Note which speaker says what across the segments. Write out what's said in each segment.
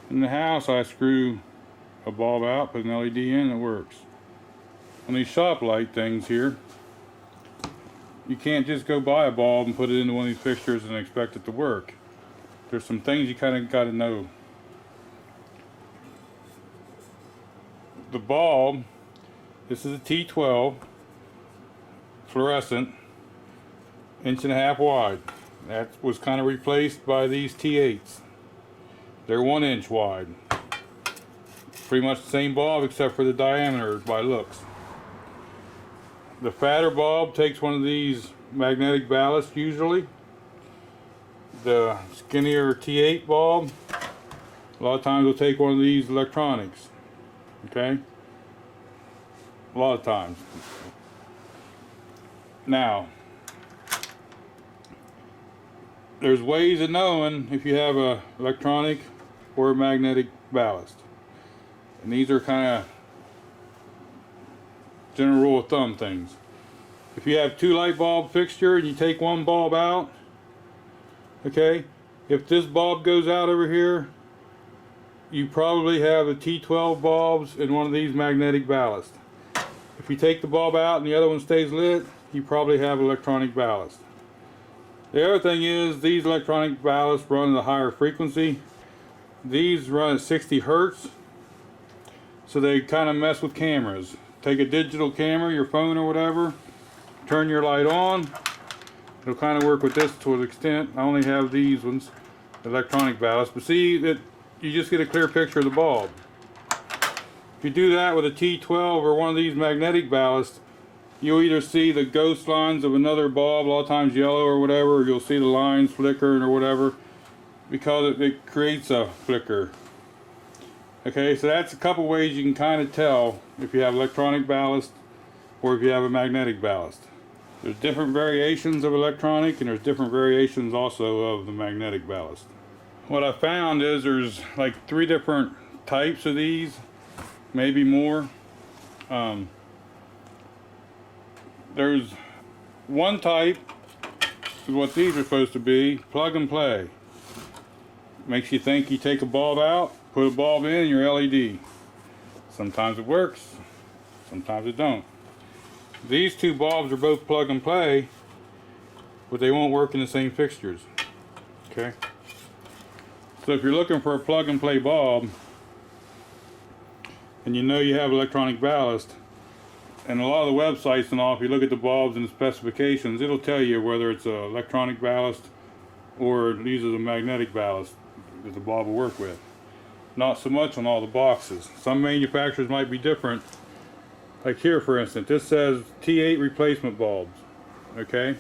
Speaker 1: In the house, I screw a bulb out, put an LED in, it works. On these shop light things here, you can't just go buy a bulb and put it into one of these fixtures and expect it to work. There's some things you kind of got to know. The bulb, this is a T12 fluorescent, 1.5 inches wide. That was kind of replaced by these T8s. They're 1 inch wide. Pretty much the same bulb except for the diameter by looks. The fatter bulb takes one of these magnetic ballast usually. The skinnier T8 bulb, a lot of times will take one of these electronics. Okay? A lot of times. Now, there's ways of knowing if you have a electronic or a magnetic ballast. And these are kind of general rule of thumb things. If you have 2 light bulb fixture and you take one bulb out, okay, if this bulb goes out over here, you probably have a T12 bulbs in one of these magnetic ballast. If you take the bulb out and the other one stays lit, you probably have electronic ballast. The other thing is these electronic ballasts run at a higher frequency. These run at 60 Hertz, so they kind of mess with cameras. Take a digital camera, your phone or whatever, turn your light on. It'll kind of work with this to an extent. I only have these ones, electronic ballast, but see that you just get a clear picture of the bulb. If you do that with a T12 or one of these magnetic ballasts, you'll either see the ghost lines of another bulb, a lot of times yellow or whatever, or you'll see the lines flickering or whatever, because it creates a flicker. Okay, so that's a couple ways you can kind of tell if you have electronic ballast or if you have a magnetic ballast. There's different variations of electronic and there's different variations also of the magnetic ballast. What I found is there's like 3 different types of these, maybe more. There's one type is what these are supposed to be, plug and play. Makes you think you take a bulb out, put a bulb in your LED. Sometimes it works, sometimes it don't. These 2 bulbs are both plug and play, but they won't work in the same fixtures. Okay? So if you're looking for a plug and play bulb, and you know you have electronic ballast, and a lot of the websites and all, if you look at the bulbs and the specifications, it'll tell you whether it's a electronic ballast or it uses a magnetic ballast that the bulb will work with. Not so much on all the boxes. Some manufacturers might be different. Like here, for instance, this says T8 replacement bulbs. Okay?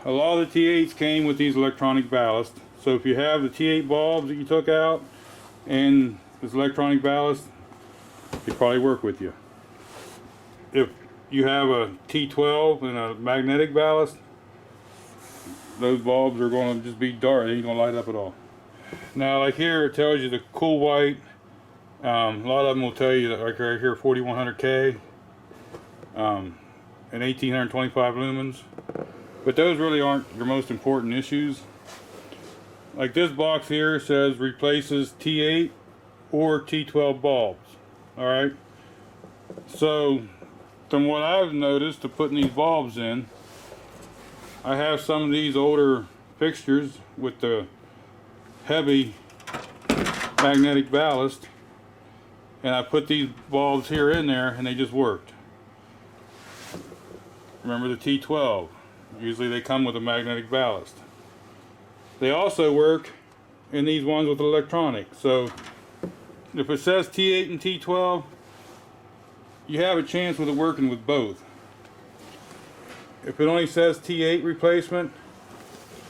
Speaker 1: A lot of the T8s came with these electronic ballast. So if you have the T8 bulbs that you took out and this electronic ballast, they probably work with you. If you have a T12 and a magnetic ballast, those bulbs are going to just be dark. They ain't going to light up at all. Now, like here, it tells you the cool white. A lot of them will tell you that, like right here, 4100K and 1825 lumens. But those really aren't your most important issues. Like this box here says replaces T8 or T12 bulbs. Alright? So, from what I've noticed to putting these bulbs in, I have some of these older fixtures with the heavy magnetic ballast, and I put these bulbs here in there and they just worked. Remember the T12, usually they come with a magnetic ballast. They also work in these ones with electronic. So if it says T8 and T12, you have a chance with it working with both. If it only says T8 replacement,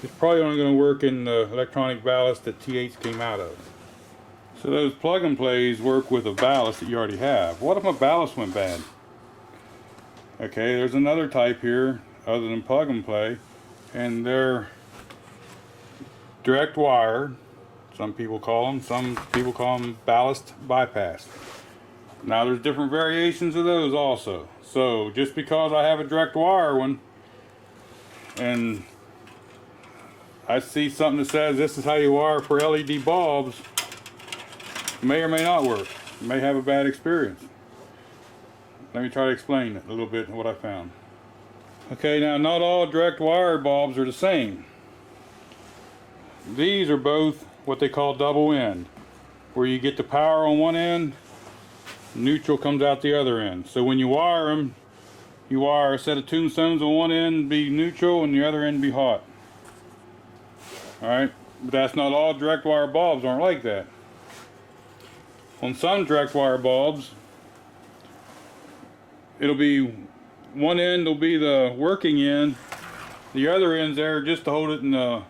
Speaker 1: it's probably only going to work in the electronic ballast that T8s came out of. So those plug and plays work with a ballast that you already have. What if a ballast went bad? Okay, there's another type here other than plug and play, and they're direct wired. Some people call them ballast bypass. Now there's different variations of those also. So just because I have a direct wire one and I see something that says this is how you wire for LED bulbs, may or may not work. You may have a bad experience. Let me try to explain it a little bit what I found. Okay, now not all direct wire bulbs are the same. These are both what they call double end, where you get the power on one end, neutral comes out the other end. So when you wire them, you wire a set of tombstones on one end be neutral and the other end be hot. Alright, but that's not all direct wire bulbs aren't like that. On some direct wire bulbs, it'll be one end will be the working end, the other end's there just to hold it in the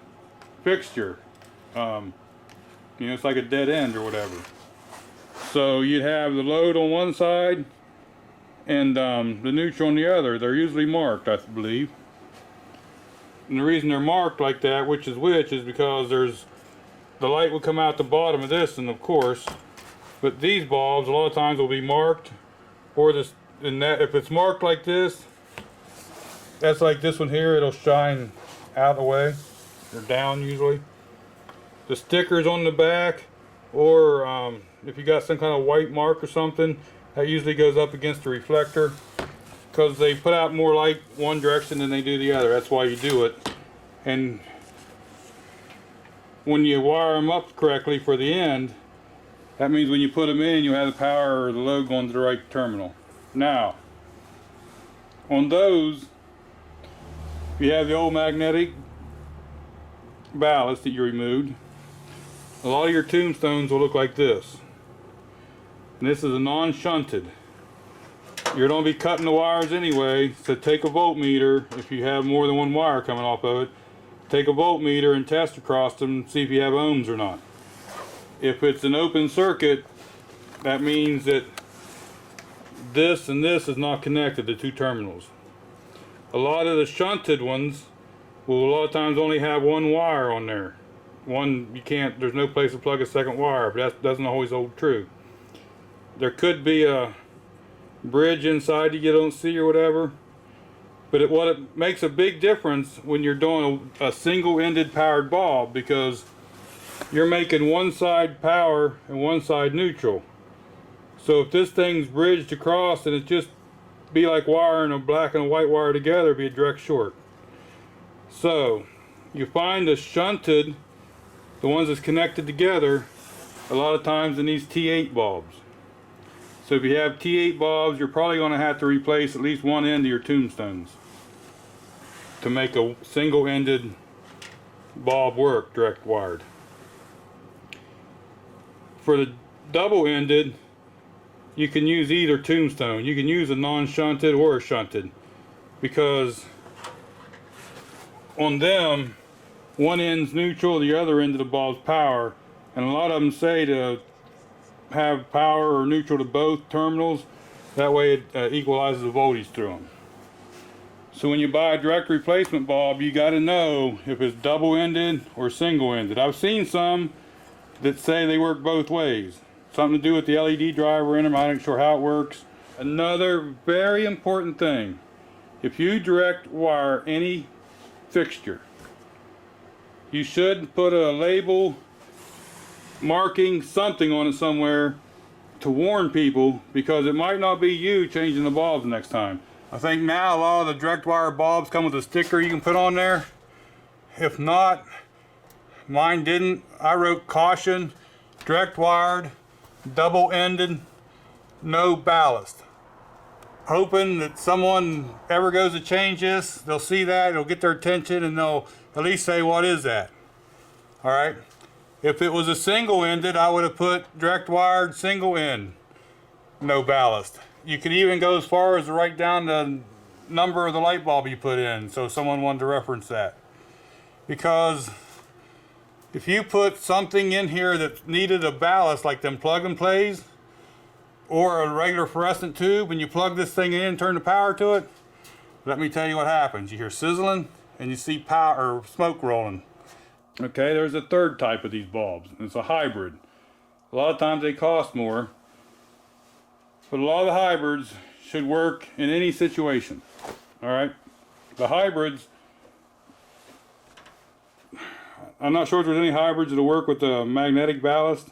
Speaker 1: fixture. You know, it's like a dead end or whatever. So you'd have the load on one side and the neutral on the other. They're usually marked, I believe. And the reason they're marked like that, which is because there's the light will come out the bottom of this, and of course, but these bulbs a lot of times will be marked, or this, and that if it's marked like this, that's like this one here, it'll shine out of the way or down usually. The stickers on the back, or if you got some kind of white mark or something, that usually goes up against the reflector because they put out more light one direction than they do the other. That's why you do it. And when you wire them up correctly for the end, that means when you put them in, you have the power or the load going to the right terminal. Now, on those, if you have the old magnetic ballast that you removed, a lot of your tombstones will look like this. And this is a non shunted. You're going to be cutting the wires anyway, so take a voltmeter if you have more than one wire coming off of it. Take a voltmeter and test across them, see if you have ohms or not. If it's an open circuit, that means that this and this is not connected to two terminals. A lot of the shunted ones will a lot of times only have one wire on there. One, you can't, there's no place to plug a second wire, but that doesn't always hold true. There could be a bridge inside you don't see or whatever, but what it makes a big difference when you're doing a single-ended powered bulb, because you're making one side power and one side neutral. So if this thing's bridged across, and it just be like wiring a black and a white wire together, it'd be a direct short. So you find the shunted, the ones that's connected together, a lot of times in these T8 bulbs. So if you have T8 bulbs, you're probably going to have to replace at least one end of your tombstones to make a single-ended bulb work direct wired. For the double-ended, you can use either tombstone. You can use a non-shunted or a shunted, because on them, one end's neutral, the other end of the bulb's power, and a lot of them say to have power or neutral to both terminals. That way it equalizes the voltage through them. So when you buy a direct replacement bulb, you got to know if it's double-ended or single-ended. I've seen some that say they work both ways. Something to do with the LED driver in them. I'm not sure how it works. Another very important thing, if you direct wire any fixture, you should put a label marking something on it somewhere to warn people, because it might not be you changing the bulbs next time. I think now a lot of the direct wire bulbs come with a sticker you can put on there. If not, mine didn't. I wrote caution, direct wired, double-ended, no ballast. Hoping that someone ever goes to change this, they'll see that, it'll get their attention, and they'll at least say, what is that? Alright? If it was a single-ended, I would have put direct wired single end, no ballast. You could even go as far as to write down the number of the light bulb you put in, so someone wanted to reference that. Because if you put something in here that needed a ballast, like them plug and plays, or a regular fluorescent tube, and you plug this thing in and turn the power to it, let me tell you what happens. You hear sizzling and you see power or smoke rolling. Okay, there's a third type of these bulbs. It's a hybrid. A lot of times they cost more, but a lot of the hybrids should work in any situation. Alright? The hybrids, I'm not sure if there's any hybrids that'll work with the magnetic ballast,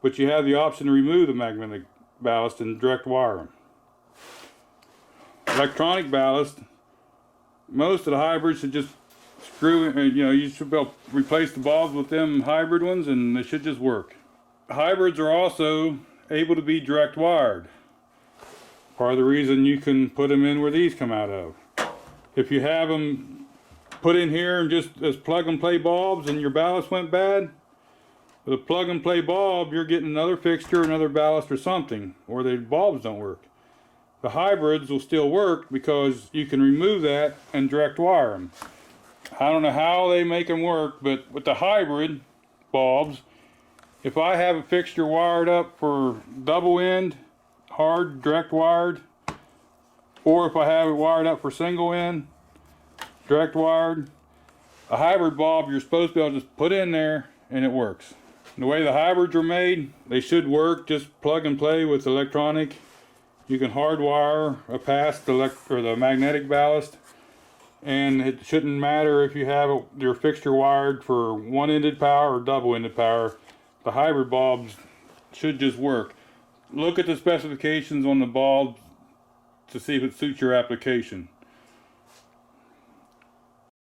Speaker 1: but you have the option to remove the magnetic ballast and direct wire them. Electronic ballast, most of the hybrids should just screw in, you should be able to replace the bulbs with them hybrid ones and they should just work. Hybrids are also able to be direct wired. Part of the reason you can put them in where these come out of. If you have them put in here and just as plug and play bulbs and your ballast went bad, with a plug and play bulb you're getting another fixture, another ballast or something, or the bulbs don't work. The hybrids will still work because you can remove that and direct wire them. I don't know how they make them work, but with the hybrid bulbs, if I have a fixture wired up for double end, hard, direct wired, or if I have it wired up for single end, direct wired, a hybrid bulb you're supposed to be able to just put in there and it works. The way the hybrids are made, they should work, just plug and play with electronic. You can hardwire a past the magnetic ballast, and it shouldn't matter if you have your fixture wired for one-ended power or double-ended power. The hybrid bulbs should just work. Look at the specifications on the bulb to see if it suits your application.